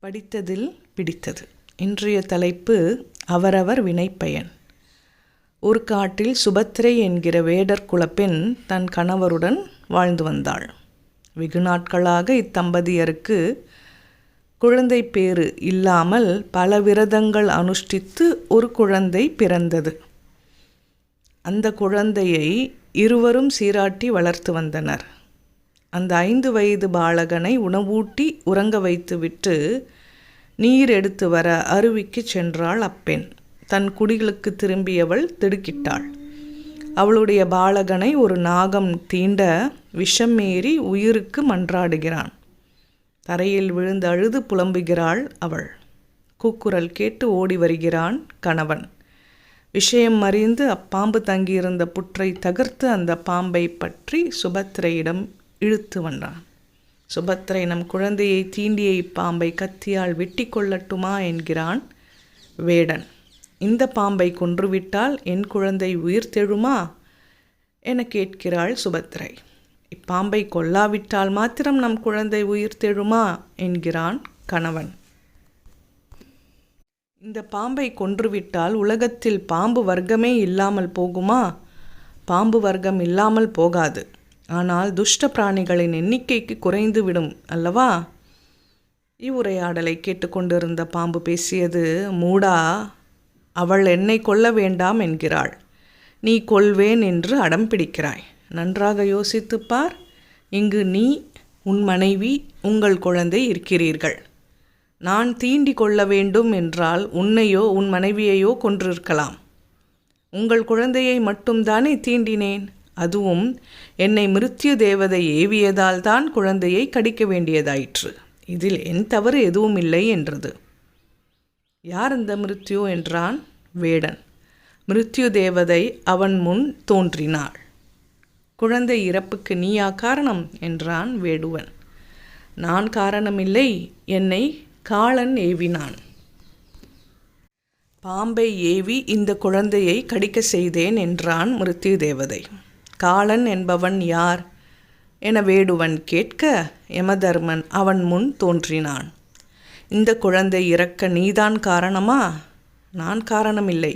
படித்ததில் பிடித்தது. இன்றைய தலைப்பு அவரவர் வினைப்பயன். ஒரு காட்டில் சுபத்திரை என்கிற வேடர் குலப்பெண் தன் கணவருடன் வாழ்ந்து வந்தாள். வெகு நாட்களாக இத்தம்பதியருக்கு குழந்தை பேறு இல்லாமல் பல விரதங்கள் அனுஷ்டித்து ஒரு குழந்தை பிறந்தது. அந்த குழந்தையை இருவரும் சீராட்டி வளர்த்து வந்தனர். அந்த 5 வயது பாலகனை உணவூட்டி உறங்க வைத்துவிட்டு நீர் எடுத்து வர அருவிக்கு சென்றாள் அப்பெண். தன் குடிகளுக்கு திரும்பியவள் திடுக்கிட்டாள். அவளுடைய பாலகனை ஒரு நாகம் தீண்ட விஷம் ஏறி உயிருக்கு மன்றாடுகிறான். தரையில் விழுந்து அழுது புலம்புகிறாள் அவள். கூக்குரல் கேட்டு ஓடி வருகிறான் கணவன். விஷயம் அறிந்து அப்பாம்பு தங்கியிருந்த புற்றை தகர்த்து அந்த பாம்பை பற்றி சுபத்திரையிடம் இழுத்து வந்தான். சுபத்திரை நம் குழந்தையை தீண்டிய இப்பாம்பை கத்தியால் வெட்டி கொள்ளட்டுமா என்கிறான் வேடன். இந்த பாம்பை கொன்றுவிட்டால் என் குழந்தை உயிர் தெழுமா என கேட்கிறாள் சுபத்திரை. இப்பாம்பை கொல்லாவிட்டால் மாத்திரம் நம் குழந்தை உயிர் தெழுமா என்கிறான் கணவன். இந்த பாம்பை கொன்றுவிட்டால் உலகத்தில் பாம்பு வர்க்கமே இல்லாமல் போகுமா? பாம்பு வர்க்கம் இல்லாமல் போகாது. ஆனால் துஷ்ட பிராணிகளின் எண்ணிக்கைக்கு குறைந்துவிடும் அல்லவா? இவ்வுரையாடலை கேட்டுக்கொண்டிருந்த பாம்பு பேசியது. மூடா, அவள் என்னை கொல்ல வேண்டாம் என்கிறாள். நீ கொல்வேன் என்று அடம் பிடிக்கிறாய். நன்றாக யோசித்துப் பார். இங்கு நீ, உன் மனைவி, உங்கள் குழந்தை இருக்கிறீர்கள். நான் தீண்டி கொள்ள வேண்டும் என்றால் உன்னையோ உன் மனைவியையோ கொன்றிருக்கலாம். உங்கள் குழந்தையை மட்டும்தானே தீண்டினேன். அதுவும் என்னை மிருத்யு தேவதை ஏவியதால் தான் குழந்தையை கடிக்க வேண்டியதாயிற்று. இதில் என் தவறு எதுவும் இல்லை என்றது. யார் அந்த மிருத்யு என்றான் வேடன். மிருத்யு தேவதை அவன் முன் தோன்றினாள். குழந்தை இறப்புக்கு நீயா காரணம் என்றான் வேடுவன். நான் காரணமில்லை, என்னை காளன் ஏவினான். பாம்பை ஏவி இந்த குழந்தையை கடிக்க செய்தேன் என்றான் மிருத்யு தேவதை. காளன் என்பவன் யார் என வேடுவன் கேட்க யமதர்மன் அவன் முன் தோன்றினான். இந்த குழந்தை இறக்க நீதான் காரணமா? நான் காரணமில்லை,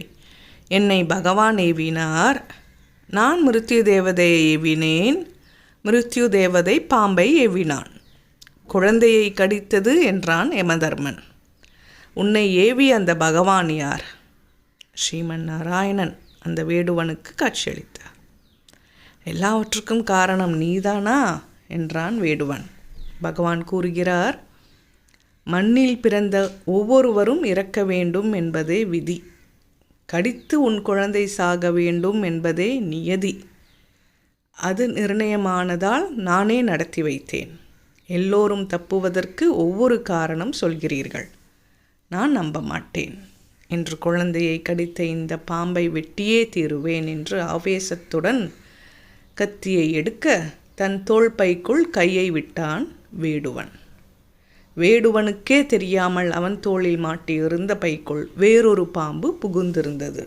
என்னை பகவான் ஏவினார். நான் மிருத்யு தேவதையை ஏவினேன். மிருத்யு தேவதை பாம்பை ஏவினான். குழந்தையை கடித்தது என்றான் யமதர்மன். உன்னை ஏவி அந்த பகவான் யார்? ஸ்ரீமன் நாராயணன் அந்த வேடுவனுக்கு காட்சியளித்தார். எல்லாவற்றுக்கும் காரணம் நீதானா என்றான் வேடுவன். பகவான் கூறுகிறார், மண்ணில் பிறந்த ஒவ்வொருவரும் இறக்க வேண்டும் என்பதே விதி. கடித்து உன் குழந்தை சாக வேண்டும் என்பதே நியதி. அது நிர்ணயமானதால் நானே நடத்தி வைத்தேன். எல்லோரும் தப்புவதற்கு ஒவ்வொரு காரணம் சொல்கிறீர்கள். நான் நம்ப மாட்டேன் என்று குழந்தையை கடித்த இந்த பாம்பை வெட்டியே தீருவேன் என்று ஆவேசத்துடன் கத்தியை எடுக்க தன் தோள் பைக்குள் கையை விட்டான் வேடுவன். வேடுவனுக்கே தெரியாமல் அவன் தோளில் மாட்டியிருந்த பைக்குள் வேறொரு பாம்பு புகுந்திருந்தது.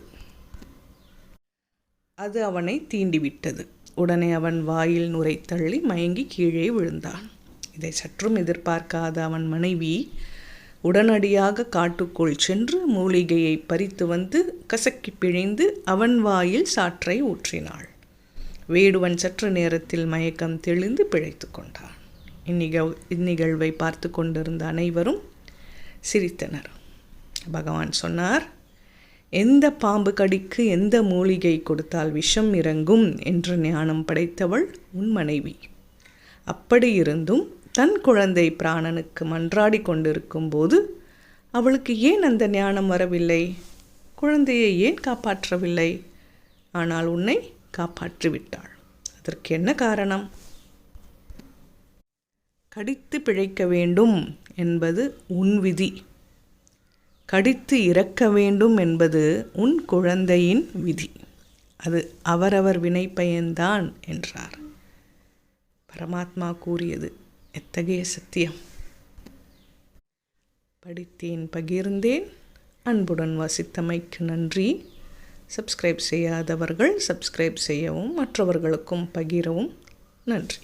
அது அவனை தீண்டிவிட்டது. உடனே அவன் வாயில் நுரை தள்ளி மயங்கி கீழே விழுந்தான். இதை சற்றும் எதிர்பார்க்காத அவன் மனைவி உடனடியாக காட்டுக்குள் சென்று மூலிகையை பறித்து வந்து கசக்கி பிழிந்து அவன் வாயில் சாற்றை ஊற்றினாள். வேடுவன் சற்று நேரத்தில் மயக்கம் தெளிந்து பிழைத்து கொண்டான். இந்நிகழ்வை பார்த்து கொண்டிருந்த அனைவரும் சிரித்தனர். பகவான் சொன்னார், எந்த பாம்பு கடிக்கு எந்த மூலிகை கொடுத்தால் விஷம் இறங்கும் என்று ஞானம் படைத்தவள் உன் மனைவி. அப்படி இருந்தும் தன் குழந்தை பிராணனுக்கு மன்றாடி கொண்டிருக்கும் போது அவளுக்கு ஏன் அந்த ஞானம் வரவில்லை? குழந்தையை ஏன் காப்பாற்றவில்லை? ஆனால் உன்னை காப்பாற்றிவிட்டாள். அதற்கு என்ன காரணம்? கடித்து பிழைக்க வேண்டும் என்பது உன் விதி. கடித்து இறக்க வேண்டும் என்பது உன் குழந்தையின் விதி. அது அவரவர் வினைப்பயன்தான் என்றார். பரமாத்மா கூறியது எத்தகைய சத்தியம்! படித்தேன், பகிர்ந்தேன். அன்புடன் வாசித்தமைக்கு நன்றி. சப்ஸ்கிரைப் செய்யாதவர்கள் சப்ஸ்கிரைப் செய்யவும் மற்றவர்களுக்கும் பகிரவும். நன்றி.